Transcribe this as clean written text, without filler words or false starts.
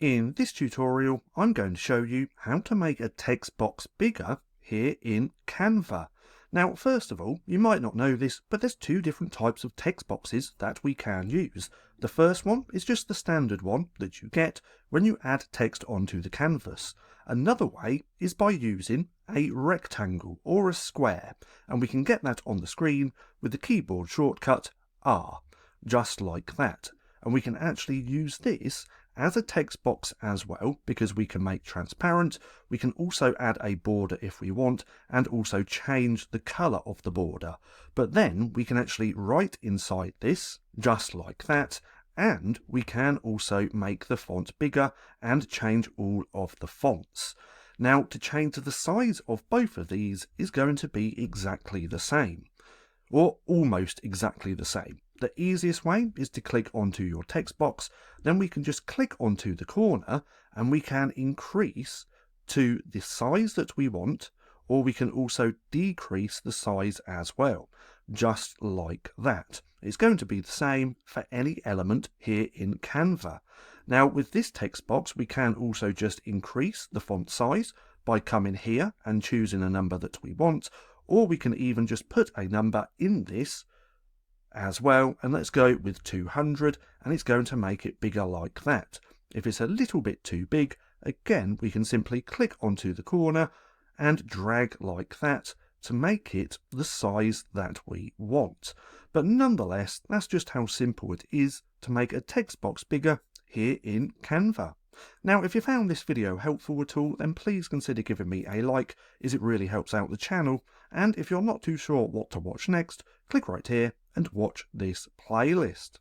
In this tutorial, I'm going to show you how to make a text box bigger here in Canva. Now, first of all, you might not know this, but there's two different types of text boxes that we can use. The first one is just the standard one that you get when you add text onto the canvas. Another way is by using a rectangle or a square, and we can get that on the screen with the keyboard shortcut R, just like that. And we can actually use this as a text box as well, because we can make transparent. We can also add a border if we want, and also change the color of the border. But then we can actually write inside this, just like that, and we can also make the font bigger and change all of the fonts. Now, to change the size of both of these is going to be exactly the same, or almost exactly the same. The easiest way is to click onto your text box, then we can just click onto the corner and we can increase to the size that we want, or we can also decrease the size as well, just like that. It's going to be the same for any element here in Canva. Now with this text box we can also just increase the font size by coming here and choosing a number that we want, or we can even just put a number in this as well, and let's go with 200, and it's going to make it bigger like that. If it's a little bit too big, again we can simply click onto the corner and drag like that to make it the size that we want. But nonetheless, that's just how simple it is to make a text box bigger here in Canva. Now, if you found this video helpful at all, then please consider giving me a like, as it really helps out the channel. And if you're not too sure what to watch next, click right here and watch this playlist.